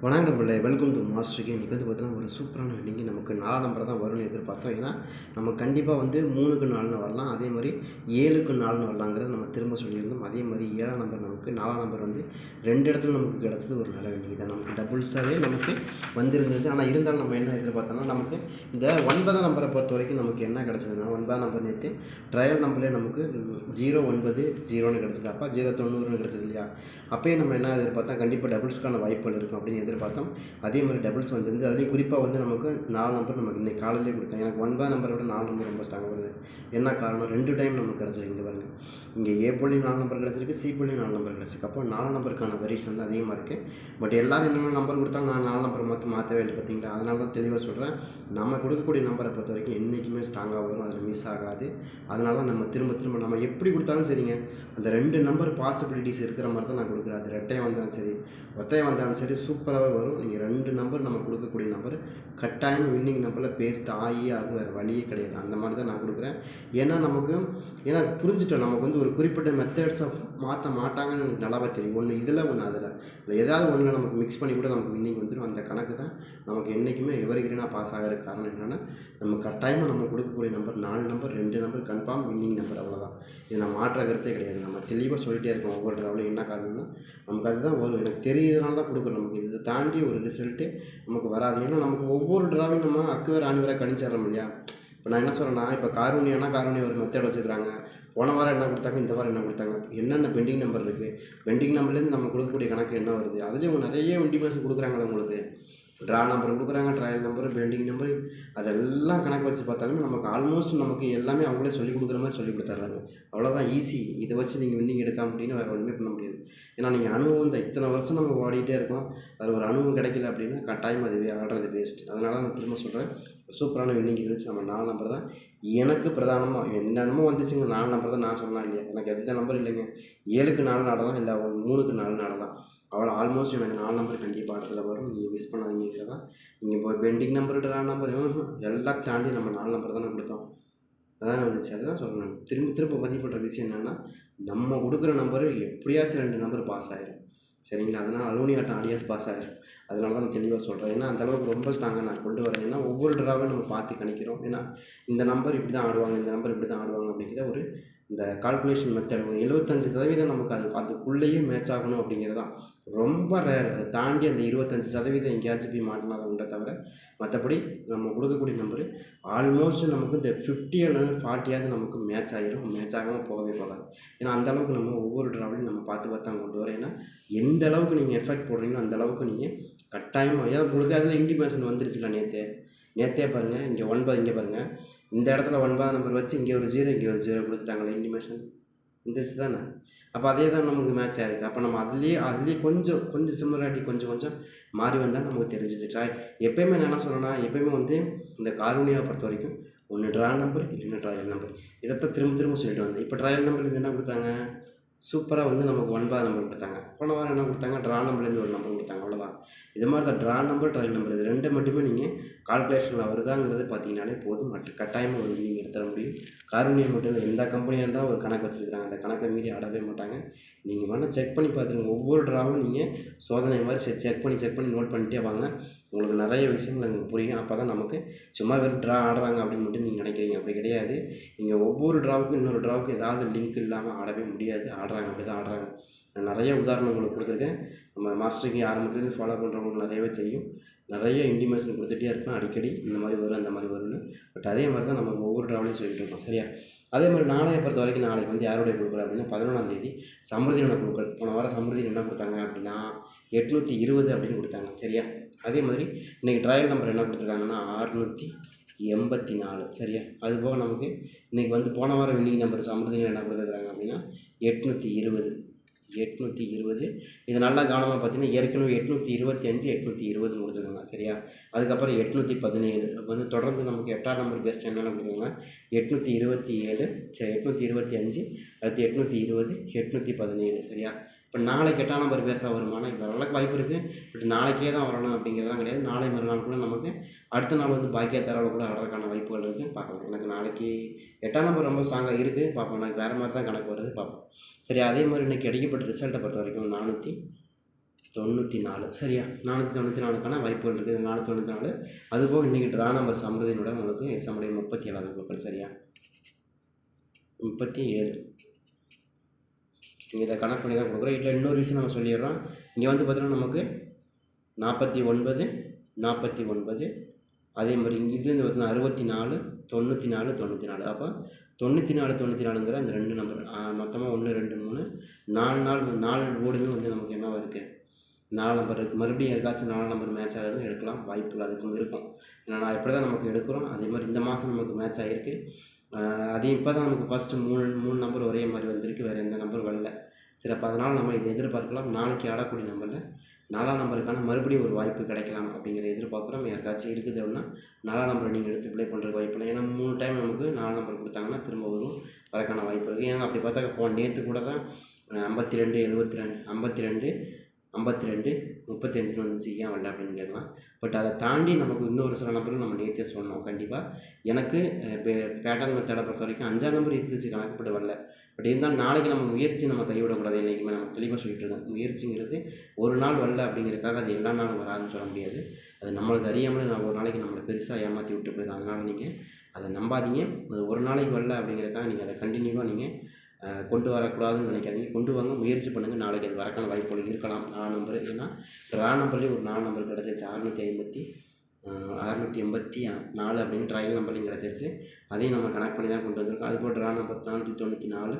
வணக்கம் நண்பர்களே, welcome to மாஸ்டருக்கு. இன்றைக்கி வந்து பார்த்தீங்கன்னா ஒரு சூப்பரான இன்றைக்கி நமக்கு 4 நம்பர் தான் வரும்னு எதிர்பார்த்தோம். ஏன்னா நம்ம கண்டிப்பாக வந்து 3க்கு 4ன்னு வரலாம், அதே மாதிரி 7க்கு 4ன்னு வரலாங்கிறது நம்ம திரும்ப சொல்லியிருந்தோம். அதே மாதிரி 7ஆம் நம்பர் நமக்கு 4ஆம் நம்பர் வந்து 2 இடத்துல நமக்கு கிடச்சது ஒரு நல்ல இன்றைக்கி தான். நமக்கு டபுள்ஸாகவே நமக்கு வந்திருந்தது. ஆனால் இருந்தாலும் நம்ம என்ன எதிர்பார்த்தோம்னா, நமக்கு இந்த 9ஆம் நம்பரை பொறுத்த வரைக்கும் நமக்கு என்ன கிடச்சதுன்னா, 9ஆம் நம்பர் நேற்று ட்ரையல் நம்பர்லேயே நமக்கு 090ன்னு கிடச்சிது. அப்போ 090ன்னு கிடச்சது இல்லையா? அப்போயே நம்ம என்ன எதிர்பார்த்தோம், கண்டிப்பாக டபுள்ஸ்க்கான வாய்ப்புகள் இருக்கும் அப்படின்னு எதிர்பார்த்தோம். அதே மாதிரி டபுள்ஸ் வந்துருந்து. அதுலேயும் குறிப்பாக வந்து நமக்கு 4 நம்பர் நமக்கு இன்றைக்கி காலையிலே கொடுத்தாங்க. எனக்கு 9 நம்பரை விட 4 நம்பர் ரொம்ப ஸ்ட்ராங்காக வருது. என்ன காரணம், 2 டைம் நமக்கு கிடச்சிருக்கு. இங்கே பாருங்கள், இங்கே ஏ புள்ளி 4 நம்பர் கிடச்சிருக்கு, சி புள்ளி 4 நம்பர் கிடச்சிருக்கு. அப்போ 4 நம்பருக்கான வரிஸ் வந்து அதிகமாக இருக்குது. பட் எல்லோரும் என்னென்ன நம்பர் கொடுத்தாங்க, நான் 4 நம்பரை மாற்றவே இல்லை பார்த்தீங்களா? அதனால தான் தெளிவாக சொல்கிறேன், நம்ம கொடுக்கக்கூடிய நம்பரை பொறுத்த வரைக்கும் என்றைக்குமே ஸ்ட்ராங்காக வரும், அதில் மிஸ் ஆகாது. அதனால தான் நம்ம திரும்ப நம்ம எப்படி கொடுத்தாலும் சரிங்க, அந்த 2 நம்பர் பாசிபிலிட்டிஸ் இருக்கிற மாதிரி தான் நான் கொடுக்குறேன். அது ரெட்டையாக வந்தாலும் சரி, ஒத்தையாக வந்தாலும் சரி, சூப்பராகவே வரும். நீங்கள் 2 நம்பர் நம்ம கொடுக்கக்கூடிய நம்பர் கட்டாயம் வின்னிங் நம்பரில் பேஸ்ட் ஆகும், வேறு வழியே கிடையாது. அந்த மாதிரி தான் நான் கொடுக்குறேன். ஏன்னா புரிஞ்சுட்டோம், நமக்கு வந்து ஒரு குறிப்பிட்ட மெத்தட்ஸ் ஆஃப் மாற்ற மாட்டாங்கன்னு எனக்கு நல்லாவே தெரியும். ஒன்று இதில் ஒன்று அதில் ஏதாவது ஒன்றில் நமக்கு மிக்ஸ் பண்ணி கூட நமக்கு வின்னிங் வந்துடும். அந்த கணக்கு தான் நமக்கு என்றைக்குமே எவர்கிரீனாக பாஸ் ஆகிற காரணம் என்னென்னா, நம்ம கட்டாயமாக நம்ம கொடுக்கக்கூடிய number 4 number 2 number confirm winning number, அவ்வளோதான். இது நம்ம மாற்ற கருத்தே கிடையாது. நம்ம தெளிவாக சொல்லிகிட்டே இருக்கோம் ஒவ்வொரு ட்ராவலும். என்ன காரணம்னா, நமக்கு அதுதான் வரும், எனக்கு தெரியுதுனால தான் கொடுக்குறோம். நமக்கு இதை தாண்டி ஒரு ரிசல்ட்டு நமக்கு வராது. ஏன்னா நமக்கு ஒவ்வொரு ட்ராவையும் நம்ம அக்குவேர் ஆணிவரை கணிச்சிடறோம் இல்லையா? இப்போ நான் என்ன சொல்கிறேன்னா, இப்போ காரூணியா ஒரு மெத்தட் வச்சுக்கிறாங்க. போன வாரம் என்ன கொடுத்தாங்க, இந்த வாரம் என்ன கொடுத்தாங்க, என்னென்ன பெண்டிங் நம்பர் இருக்குது, பெண்டிங் நம்பர்லேருந்து நம்ம கொடுக்கக்கூடிய கணக்கு என்ன வருது, அதுலேயும் நிறைய இன்டிமேஷன் கொடுக்குறாங்களே உங்களுக்கு. ட்ரா நம்பர் கொடுக்குறாங்க, ட்ரையல் நம்பர், பெண்டிங் நம்பர், அதெல்லாம் கணக்கு வச்சு பார்த்தாலுமே நமக்கு ஆல்மோஸ்ட் நமக்கு எல்லாமே அவங்களே சொல்லிக் கொடுக்குற மாதிரி சொல்லி கொடுத்துட்றாங்க. அவ்வளோதான் ஈஸி. இதை வச்சு நீங்கள் வின்னிங் எடுக்காம அப்படின்னு வேறு ஒன்றுமே பண்ண முடியாது. ஏன்னா நீங்கள் அனுபவம் இந்த இத்தனை வருஷம் நம்ம ஓடிட்டே இருக்கோம், அதில் ஒரு அனுபவம் கிடைக்கல அப்படின்னா கட்டாயம் அதுவே ஆடுறது வேஸ்ட். அதனால தான் நான் திரும்ப சொல்கிறேன், சூப்பரான வின்னிங் இருந்துச்சு. நம்ம 4 நம்பர் தான் எனக்கு பிரதானமாக என்னென்னமோ வந்துச்சுங்க. 4 நம்பர் தான் நான் சொன்னேன் இல்லையா? எனக்கு எந்த நம்பர் இல்லைங்க. 7க்கு 4 ஆடலாம், இல்லை 3க்கு 4 ஆடலாம். அவ்வளோ ஆல்மோஸ்ட் எனக்கு 4 நம்பர் கண்டிப்பாக இடத்துல வரும். நீங்கள் மிஸ் பண்ணாதீங்கிறதான். நீங்கள் இப்போ பெண்டிங் நம்பர், ட்ரா நம்பர் எல்லாம் தாண்டி நம்ம 4 நம்பர் தானே கொடுத்தோம். அதான் வந்துச்சு. அதுதான் சொல்கிறேன் நான். திரும்ப பதிவு பண்ணுற விஷயம் என்னென்னா, நம்ம கொடுக்குற நம்பரு எப்படியாச்சும் 2 நம்பர் பாஸ் ஆகிரும். சரிங்களா? அதனால் அலுவலி ஆட்டம் ஆடியாவது பாஸ் ஆகிரும். அதனால தான் நான் தெளிவாக சொல்கிறேன். ஏன்னா அந்தளவுக்கு ரொம்ப ஸ்ட்ராங்காக நான் கொண்டு வரேன். ஏன்னா ஒவ்வொரு ட்ராவையும் நம்ம பார்த்து கணிக்கிறோம். ஏன்னா இந்த நம்பர் இப்படி தான் ஆடுவாங்க, இந்த நம்பர் இப்படி தான் ஆடுவாங்க அப்படிங்கிற ஒரு இந்த கால்குலேஷன் மெத்தட் ஒரு 75% நமக்கு அதுக்குள்ளேயே மேட்ச் ஆகணும் அப்படிங்கிறது தான் ரொம்ப ரேர். அதை தாண்டி அந்த 25% எங்கேயாச்சும் போய் மாட்டினா தான் உண்டை தவிர, மற்றபடி நம்ம கொடுக்கக்கூடிய நம்பரு ஆல்மோஸ்ட் நமக்கு இந்த 50 அல்லது 40 நமக்கு மேட்ச் ஆகிரும். மேட்ச் ஆகாமல் போகவே போகாது. ஏன்னா அந்தளவுக்கு நம்ம ஒவ்வொரு ட்ராவலையும் நம்ம பார்த்து தான் கொண்டு வரோம். ஏன்னா எந்த அளவுக்கு நீங்கள் எஃபெக்ட் போடுறீங்களோ அந்த அளவுக்கு நீங்கள் கட்டாயமாக, ஏன்னா உங்களுக்கு அதில் இன்டிமேஷன் வந்துருச்சுல நேற்றே பாருங்கள். இங்கே 9, இங்கே பாருங்கள், இந்த இடத்துல 9ஆம் நம்பர் வச்சு இங்கே ஒரு 0 இங்கே ஒரு 0 கொடுத்துட்டாங்களே, இன்டிமேஷன் வந்துருச்சு தானே? அப்போ அதே தான் நமக்கு மேட்ச் ஆகிருக்கு. அப்போ நம்ம அதுலேயே கொஞ்சம் சிமிலாரிட்டி கொஞ்சம் மாறி வந்தால் நமக்கு தெரிஞ்சிச்சு. எப்போயுமே நான் என்ன சொல்கிறேன்னா, எப்போயுமே வந்து இந்த காரூணியாவை பொறுத்த வரைக்கும் ஒன்று ட்ரா நம்பர் இல்லைன்னா ட்ரையல் நம்பர், இதைத்தான் திரும்ப சொல்லிட்டு வந்தேன். இப்போ ட்ரையல் நம்பர் இது என்ன கொடுத்தாங்க, சூப்பராக வந்து நமக்கு 9ஆம் நம்பர் கொடுத்தாங்க. போன வாரம் என்ன கொடுத்தாங்க, ட்ரா நம்பர்லேருந்து ஒரு நம்பர் கொடுத்தாங்க. அவ்வளோதான். இது மாதிரி தான் ட்ரா நம்பர், ட்ரையல் நம்பர், இது 2 மட்டுமே நீங்கள் கால்குலேஷனில் வருதாங்கிறது பார்த்தீங்கன்னாலே போதும். கட்டாயமாக ஒரு வின்னிங் எடுத்துட முடியும். காரூணியா மட்டும் இல்லை, எந்த கம்பெனியாக இருந்தாலும் ஒரு கணக்கு வச்சுருக்காங்க. அந்த கணக்கை மீறி ஆடவே மாட்டாங்க. நீங்கள் வேணால் செக் பண்ணி பார்த்துருங்க. ஒவ்வொரு ட்ராவும் நீங்கள் சோதனை மாதிரி செக் பண்ணி நோட் பண்ணிட்டே வாங்க. உங்களுக்கு நிறைய விஷயங்கள் எனக்கு புரியும். அப்போ தான் நமக்கு சும்மா வெறும் ட்ரா ஆடுறாங்க அப்படின்னு மட்டும் நீங்கள் நினைக்கிறீங்க. அப்படி கிடையாது. நீங்கள் ஒவ்வொரு ட்ராவுக்கும் இன்னொரு ட்ராவுக்கும் ஏதாவது லிங்க் இல்லாமல் ஆடவே முடியாது. ஆடுறாங்க, அப்படி தான் ஆடுறாங்க. நான் நிறைய உதாரணம் உங்களுக்கு கொடுத்துருக்கேன். நம்ம மாஸ்டருக்கு ஆரம்பத்துலேருந்து ஃபாலோ பண்ணுறவங்களுக்கு நிறையவே தெரியும். நிறைய இன்டிமேஷன் கொடுத்துட்டே இருப்பேன் அடிக்கடி, இந்த மாதிரி வரும் அந்த மாதிரி வரும்னு. பட் அதே மாதிரி தான் நம்ம ஒவ்வொரு ட்ராவலையும் சொல்லிகிட்டு இருக்கோம். சரியா? அதே மாதிரி நாளையை பொறுத்த வரைக்கும் நாளைக்கு வந்து யாருடைய குழுக்கள் அப்படின்னா 11ஆம் தேதி சமிருதியோட குழுக்கள். போன வாரம் சமிருதியில் என்ன கொடுத்தாங்க அப்படின்னா 820 அப்படின்னு கொடுத்தாங்க. சரியா? அதே மாதிரி இன்றைக்கி ட்ரையல் நம்பர் என்ன கொடுத்துருக்காங்கன்னா 684. சரியா? அதுபோக நமக்கு இன்றைக்கி வந்து போன வாரம் வின்னிங் நம்பர் சமிருதியில் என்ன கொடுத்துருக்காங்க அப்படின்னா 820. இது நல்லா கவனமாக பார்த்தீங்கன்னா, ஏற்கனவே 825, 820 கொடுத்துருக்காங்க. சரியா? அதுக்கப்புறம் 817 வந்து தொடர்ந்து நமக்கு 8ஆம் நம்பர் பெஸ்ட் என்னென்ன கொடுத்துருக்காங்க, 827, 825, அடுத்து 820, 817. சரியா? இப்போ நாளைக்கு 8ஆம் நம்பர் பேஸாக வருமானா, இப்போ வரளவுக்கு வாய்ப்பு இருக்குது. பட் நாளைக்கே தான் வரணும் அப்படிங்கிறதான் கிடையாது. நாளை மறுநாள் கூட நமக்கு அடுத்த நாள் வந்து பாக்கிய தராவில் கூட ஆடுறதுக்கான வாய்ப்புகள் இருக்குது. பார்க்கலாம். எனக்கு நாளைக்கு 8ஆம் நம்பர் ரொம்ப ஸ்ட்ராங்காக இருக்குது. பார்ப்போம். எனக்கு வேறு மாதிரி தான் கணக்கு வருது. பார்ப்போம். சரி, அதே மாதிரி இன்றைக்கி கிடைக்கப்பட்ட ரிசல்ட்டை பொறுத்த வரைக்கும் 494 சரியா? 494க்கான வாய்ப்புகள் இருக்குது. 494 அதுபோக இன்றைக்கி ட்ரா நம்பர் சம்பதியினோட உங்களுக்கு எஸ்எம்முடைய 37வது குழுக்கள் சரியா? 37 நீங்கள் இதை கணக்கு பண்ணி தான் கொடுக்குறோம். இதில் இன்னொரு விஷயம் நம்ம சொல்லிடுறோம். இங்கே வந்து பார்த்தீங்கன்னா நமக்கு 49 49 அதே மாதிரி இங்கே இதுலேருந்து பார்த்தீங்கன்னா 64 94 94 அப்போ 94 94ங்கிற அந்த 2 நம்பர் மொத்தமாக 1 2 3 4 ஓடுமே வந்து நமக்கு என்னவாக இருக்குது 4 நம்பர் இருக்குது. மறுபடியும் யாருக்காச்சும் 4 நம்பர் மேட்ச் ஆகுதுன்னு எடுக்கலாம், வாய்ப்புகள் அதுக்கும் இருக்கும். ஏன்னா நான் இப்படி தான் நமக்கு எடுக்கிறோம். அதே மாதிரி இந்த மாதம் நமக்கு மேட்ச் ஆகிருக்கு. அது இப்போ தான் நமக்கு ஃபஸ்ட்டு 3 நம்பர் ஒரே மாதிரி வந்திருக்கு, வேறு எந்த நம்பர் வரல. சரி, அப்போ அதனால் நம்ம இதை எதிர்பார்க்கலாம். நாளைக்கு ஆடக்கூடிய நம்பரில் 4ஆம் நம்பருக்கான மறுபடியும் ஒரு வாய்ப்பு கிடைக்கலாம் அப்படிங்கிற எதிர்பார்க்குறோம். யாருக்காச்சும் இருக்குது அப்படின்னா 4ஆம் நம்பரை நீங்கள் எடுத்து ப்ளே பண்ணுறதுக்கு வாய்ப்பு இல்லை. ஏன்னா 3 டைம் நமக்கு 4 நம்பர் கொடுத்தாங்கன்னா திரும்ப வரக்கான வாய்ப்பு இருக்குது. ஏன்னா அப்படி பார்த்தா நேற்று கூட தான் 52 72 52 52 35ன்னு வந்துச்சு, ஏன் வரல அப்படின்னு கேட்கலாம். பட் அதை தாண்டி நமக்கு இன்னொரு சில நம்பரும் நம்ம நேற்றே சொன்னோம். கண்டிப்பாக எனக்கு பேட்டர்ன் மெத்தடை பொறுத்த வரைக்கும் 5ஆம் நம்பர் இருந்துச்சு கணக்குப்பட்டு வரல. பட் இருந்தாலும் நாளைக்கு நம்ம முயற்சி நம்ம கைவிடக்கூடாது. என்றைக்குமே நம்ம தெளிவாக சொல்லிட்டு இருக்கோம். முயற்சிங்கிறது ஒரு நாள் வரல அப்படிங்கிறதுக்காக அது எல்லா நாளும் வராதுன்னு சொல்ல முடியாது. அது நம்மளுக்கு அறியாமலே நான் ஒரு நாளைக்கு நம்மளை பெருசாக ஏமாற்றி விட்டு போயிடும். அதனால் நீங்கள் அதை நம்பாதீங்க. அது ஒரு நாளைக்கு வரல அப்படிங்கிறதுக்காக நீங்கள் அதை கண்டினியூவாக நீங்கள் கொண்டு வரக்கூடாதுன்னு நினைக்காதீங்க. கொண்டு வாங்க, முயற்சி பண்ணுங்கள். நாளைக்கு அது வரக்கான வாய்ப்புகள் இருக்கலாம். 4 நம்பர் ஏன்னா ட்ரா நம்பர்லேயே ஒரு 4 நம்பர் கிடச்சிருச்சு. 684 அப்படின்னு ட்ரையல் நம்பர்லையும் கிடச்சிருச்சு. அதையும் நம்ம கனெக்ட் பண்ணி தான் கொண்டு வந்திருக்கோம். அதுபோல் ட்ரா நம்பர் 494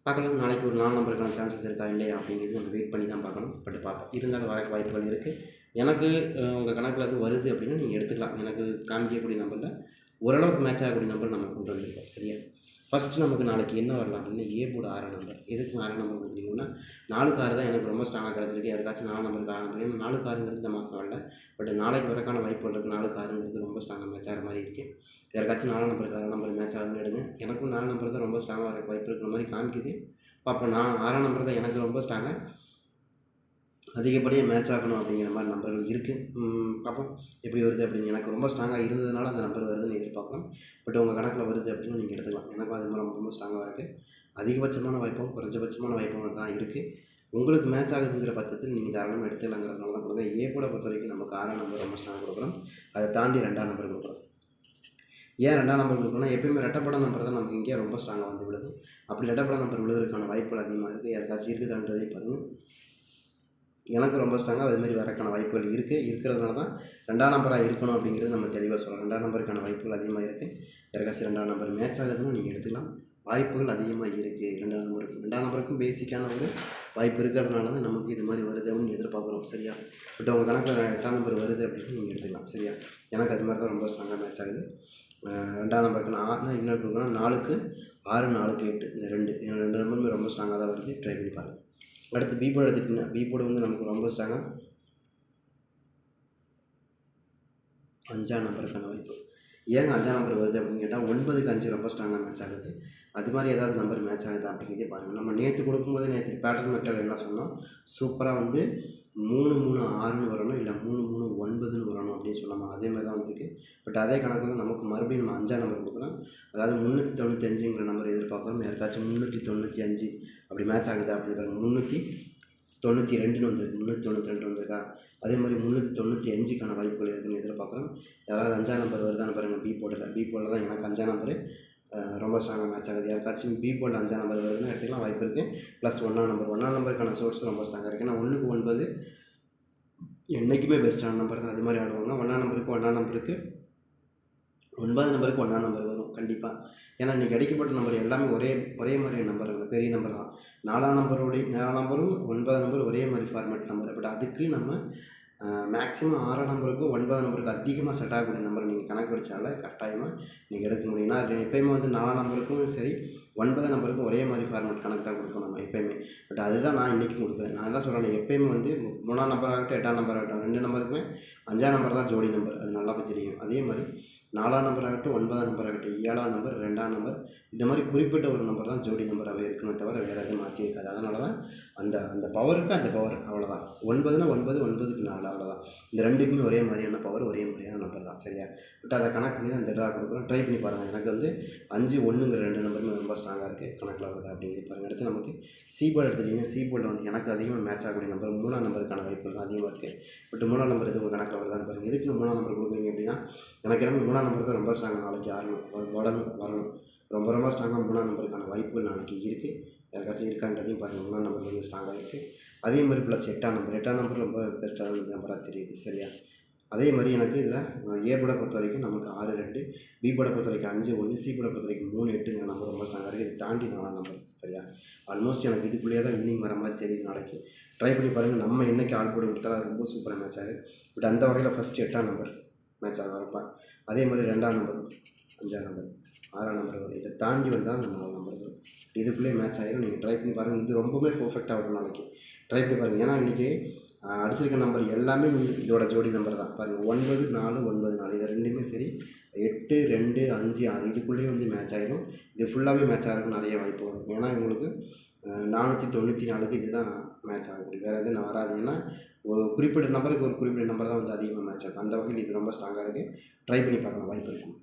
பார்க்கலாம். நாளைக்கு ஒரு 4 நம்பருக்கான சான்சஸ் இருக்கா இல்லையா அப்படிங்கிறது நம்ம வெயிட் பண்ணி தான் பார்க்கணும். பட் பார்ப்போம். இருந்தாலும் வர வாய்ப்புகள் இருக்குது. எனக்கு உங்கள் கணக்கில் அது வருது அப்படின்னா நீங்கள் எடுத்துக்கலாம். எனக்கு காமிக்கக்கூடிய நம்பரில் ஓரளவுக்கு மேட்ச் ஆகக்கூடிய நம்பர் நம்ம கொண்டு வந்திருக்கோம். சரியா? ஃபஸ்ட்டு நமக்கு நாளைக்கு என்ன வரலாம் அப்படின்னா ஏ போர்டு 6 நம்பர். எதுக்கு 6 நம்பர் கொடுக்குறீங்கன்னா 4க்கு 6 தான் எனக்கு ரொம்ப ஸ்ட்ராங்காக கிடச்சிருக்கு. யாருக்காச்சும் 4 நம்பருக்கு 6 நம்பர். ஏன்னா 4க்கு 6ங்கிறது இந்த மாதம் வரல. பட் நாளைக்கு வரக்கான வாய்ப்புகள் இருக்குது. 4க்கு 6ங்கிறது ரொம்ப ஸ்ட்ராங்காக மேட்ச் ஆகிற மாதிரி இருக்குது. யாருக்காச்சும் 4 நம்பருக்கு 6 நம்பர் மேட்ச் ஆகுதுன்னு எடுங்க. எனக்கும் 4 நம்பர் தான் ரொம்ப ஸ்ட்ராங்காக வர வாய்ப்பு இருக்கிற மாதிரி காமிக்குது. பார்ப்போம். 6ஆம் நம்பர் தான் எனக்கு ரொம்ப ஸ்ட்ராங்காக அதிகப்படியாக மேட்ச் ஆகணும் அப்படிங்கிற மாதிரி நம்பர்கள் இருக்குது. பார்ப்போம் எப்படி வருது அப்படின்னு. எனக்கு ரொம்ப ஸ்ட்ராங்காக இருந்ததுனால அந்த நம்பர் வருதுன்னு எதிர்பார்க்குறோம். பட் உங்கள் கணக்கில் வருது அப்படின்னு நீங்கள் எடுத்துக்கலாம். எனக்கும் அது மாதிரி ரொம்ப ஸ்ட்ராங்காக இருக்குது. அதிகபட்சமான வாய்ப்பும் குறைஞ்சபட்சமான வாய்ப்பும் தான் இருக்குது. உங்களுக்கு மேட்ச் ஆகுதுங்கிற பட்சத்தில் நீங்கள் தாராளமாக எடுத்துக்கலாங்கிறதுனால தான் கொடுங்க. ஏ கூட பொறுத்த வரைக்கும் நமக்கு 6ஆம் நம்பர் ரொம்ப ஸ்ட்ராங்காக கொடுக்குறோம். அதை தாண்டி 2ஆம் நம்பர் கொடுக்குறோம். ஏன் 2ஆம் நம்பர் கொடுக்கணும்னா எப்பயுமே ரெட்டப்பட நம்பர் தான் நமக்கு இங்கே ரொம்ப ஸ்ட்ராங்காக வந்து விழுது. அப்படி ரெட்டப்பட நம்பர் விழுவதற்கான வாய்ப்புகள் அதிகமாக இருக்குது. யாருக்காச்சும் இருக்குதான்றதை பாருங்கள். எனக்கு ரொம்ப ஸ்ட்ராங்காக அதுமாரி வரக்கான வாய்ப்புகள் இருக்கிறதுனால தான் 2ஆம் நம்பராக இருக்கணும் அப்படிங்கிறது நம்ம தெளிவாக சொல்லலாம். 2ஆம் நம்பருக்கான வாய்ப்புகள் அதிகமாக இருக்குது. யாருக்காச்சும் 2ஆம் நம்பர் மேட்ச் ஆகுதுன்னா நீங்கள் எடுத்துக்கலாம். வாய்ப்புகள் அதிகமாக இருக்குது. 2ஆம் நம்பருக்கும் பேசிக்கான ஒரு வாய்ப்பு இருக்கிறதுனால தான் நமக்கு இது மாதிரி வருது அப்படின்னு எதிர்பார்க்குறோம். சரியா? பட் உங்கள் கணக்கில் 8ஆம் நம்பர் வருது அப்படின்னு நீங்கள் எடுத்துக்கலாம். சரியா? எனக்கு அது மாதிரி தான் ரொம்ப ஸ்ட்ராங்காக மேட்ச் ஆகுது. 2ஆம் நம்பருக்கு நான் இன்னொரு கொடுக்கணும். 4க்கு 6 4க்கு 8 இந்த 2 நம்பருமே ரொம்ப ஸ்ட்ராங்காக தான் வருது. ட்ரை பண்ணி பாருங்கள். அடுத்து பி போர்டு எடுத்துக்கிட்டிங்கன்னா பி போர்டு வந்து நமக்கு ரொம்ப ஸ்ட்ராங்காக 5ஆம் நம்பருக்கான வாய்ப்பு. ஏங்க 5ஆம் நம்பர் வருது அப்படின்னு கேட்டால் 9க்கு 5 ரொம்ப ஸ்ட்ராங்காக மேட்ச் ஆகுது. அது மாதிரி ஏதாவது நம்பர் மேட்ச் ஆகுதா அப்படிங்கிறதே பாருங்கள். நம்ம நேற்று கொடுக்கும்போது நேற்று பேட்டர்ன் மெத்தட் என்ன சொன்னோம், சூப்பராக வந்து 3 3 6ன்னு வரணும், இல்லை 3 3 9ன்னு வரணும் அப்படின்னு சொல்லாமல் அதே மாதிரி தான் வந்திருக்கு. பட் அதே கணக்கு தான் நமக்கு மறுபடியும் நம்ம 5ஆம் நம்பர் கொடுக்குறோம். அதாவது 395ங்கிற நம்பர் எதிர்பார்க்குறோம். யாருக்காச்சும் 395 அப்படி மேட்ச் ஆகுது அப்படின்னு பாருங்கள். 392ன்னு வந்திருக்கு. 392 வந்திருக்கா? அதே மாதிரி 395க்கான வாய்ப்புகள் இருக்குன்னு எதிர்பார்க்குறோம். யாராவது 5ஆம் நம்பர் வருதான்னு பாருங்கள். பி போர்டில் தான் எனக்கு 5ஆம் நம்பரு ரொம்ப ஸ்ட்ராங்காக மேட்ச் ஆகுது. யாருக்காச்சும் பி போர்டில் 5ஆம் நம்பர் வருதுன்னு எடுத்துக்கலாம், வாய்ப்பு இருக்குது. ப்ளஸ் 1ஆம் நம்பருக்கான சோர்ஸ் ரொம்ப ஸ்ட்ராங்காக இருக்குது. ஏன்னா 1க்கு 9 என்றைக்குமே பெஸ்ட்டான நம்பர் தான். அது மாதிரி ஆடுவாங்க. 1ஆம் நம்பருக்கு 9ஆம் நம்பர் வரும் கண்டிப்பாக. ஏன்னா இன்றைக்கி அடிக்கப்பட்ட நம்பர் எல்லாமே ஒரே மாதிரி நம்பர், அந்த பெரிய நம்பர் தான். 4ஆம் நம்பரும் 9ஆம் நம்பர் ஒரே மாதிரி ஃபார்மேட் நம்பர். பட் அதுக்கு நம்ம மேக்ஸிமம் 6ஆம் நம்பருக்கும் 9ஆம் நம்பருக்கு அதிகமாக செட் ஆகக்கூடிய நம்பர் நீங்கள் கணக்கு வச்சால கட்டாயமாக நீங்கள் எடுக்க முடியும். ஏன்னா எப்போயுமே வந்து 4ஆம் நம்பருக்கும் சரி 9ஆம் நம்பருக்கும் ஒரே மாதிரி ஃபார்மேட் கணக்கு தான் கொடுப்போம் நம்ம எப்போயுமே. பட் அதுதான் நான் இன்றைக்கி கொடுக்குறேன். நான் தான் சொல்கிறேன், எப்போயுமே வந்து 3ஆம் நம்பர் ஆகட்டும் 8ஆம் நம்பர் ஆகட்டும் 2 நம்பருக்குமே 5ஆம் நம்பர் தான் ஜோடி நம்பர். அது நல்லாவே தெரியும். அதே மாதிரி 4ஆம் நம்பர் ஆகட்டும், 9ஆம் நம்பர் ஆகட்டும், 7ஆம் நம்பர், 2ஆம் நம்பர், இந்த மாதிரி குறிப்பிட்ட ஒரு நம்பர் தான் ஜோடி நம்பராகவே இருக்குமே தவிர வேறு எதுவும் மாற்றி இருக்காது. அதனால தான் அந்த அந்த பவருக்கு அந்த பவர் அவ்வளோதான். 9னா 9, 9க்கு 4 அவ்வளோதான். இந்த ரெண்டுக்குமே ஒரே மாதிரியான பவர், ஒரே மாதிரியான நம்பர் தான். சரியா? பட் அதை கனெக்ட் பண்ணி தான் இந்த ட்ரா கொடுக்குறோம். ட்ரை பண்ணி பாருங்கள். எனக்கு வந்து 5, 1ங்கிற 2 நம்பருமே ரொம்ப ஸ்ட்ராங்காக இருக்குது. கணக்கில் வருதா அப்படிங்கிறது பாருங்கள். அடுத்து நமக்கு சி போர்டு எடுத்துக்கிட்டிங்கன்னா, சி போர்டில் வந்து எனக்கு அதிகமாக மேட்ச் ஆகக்கூடிய நம்பர் 3ஆம் நம்பருக்கான வாய்ப்புகள் தான் அதிகமாக இருக்குது. பட் 3ஆம் நம்பர் எதுவும் கணக்கில் வருதான்னு பாருங்கள். எதுக்கு 3ஆம் நம்பர் கொடுக்குறீங்க அப்படின்னா, எனக்கு என்ன 3ஆம் நம்பர் தான் ரொம்ப ஸ்ட்ராங். நாளைக்கு ஆடணும், வரணும். ரொம்ப ரொம்ப ஸ்ட்ராங்காக 3ஆம் நம்பருக்கான வாய்ப்புகள் நாளைக்கு இருக்குது. யாருக்காச்சும் இருக்கான்றதையும் பாருங்கள். 3ஆம் நம்பர் வந்து ஸ்ட்ராங்காக இருக்குது. அதே மாதிரி ப்ளஸ் 8ஆம் நம்பர் ரொம்ப பெஸ்ட்டான நம்பராக தெரியுது. சரியா? அதே மாதிரி எனக்கு இதில் ஏ போர்டை பொறுத்த வரைக்கும் நமக்கு 6, 2, பி போர்டை பொறுத்த வரைக்கும் 5, 1, சி போர்டை பொறுத்த வரைக்கும் 3, 8ங்கிற நம்பர் ரொம்ப ஸ்ட்ராங்காக இருக்குது. இதை தாண்டி 4ஆம் நம்பர். சரியா? ஆல்மோஸ்ட் எனக்கு இதுக்குள்ளேயே தான் வின்னிங் வர மாதிரி தெரியுது நாளைக்கு. ட்ரை பண்ணி பாருங்கள். நம்ம என்னைக்கு ஆல் போர்டு கொடுத்தாலும் அது ரொம்ப சூப்பராக மேட்ச் ஆகுது. பட் அந்த வகையில் ஃபஸ்ட்டு 8ஆம் நம்பர் மேட்ச் ஆக இருப்பேன். அதே மாதிரி 2ஆம் நம்பர், 5ஆம் நம்பர், 6ஆம் நம்பர் வரும். இதை தாண்டி வந்தால் அந்த 4 நம்பர் வரும். இதுக்குள்ளேயே மேட்ச் ஆகிடும். நீங்கள் ட்ரை பண்ணி பாருங்கள். இது ரொம்பவே பர்ஃபெக்டாக வரும் நாளைக்கு. ட்ரை பண்ணி பாருங்கள். ஏன்னா இன்றைக்கி அடிச்சிருக்க நம்பர் எல்லாமே இதோட ஜோடி நம்பர் தான். பாருங்கள் 9, 4, 9, 4 இது ரெண்டுமே சரி. 8, 2, 5, 6 இதுக்குள்ளேயே வந்து மேட்ச் ஆகிடும். இது ஃபுல்லாகவே மேட்ச் ஆகிறதுக்கு நிறைய வாய்ப்பு வரும். ஏன்னா உங்களுக்கு 494க்கு இது தான் மேட்ச் ஆகக்கூடிய, வேறு எதுவும் வராதுங்கன்னா ஒரு குறிப்பிட்ட நம்பருக்கு ஒரு குறிப்பிட்ட நம்பர் தான் வந்து அதிகமாக மேட்ச் ஆகும். அந்த வகையில் இது ரொம்ப ஸ்ட்ராங்காக இருக்குது. ட்ரை பண்ணி பாருங்கள். வாய்ப்பு இருக்கும்.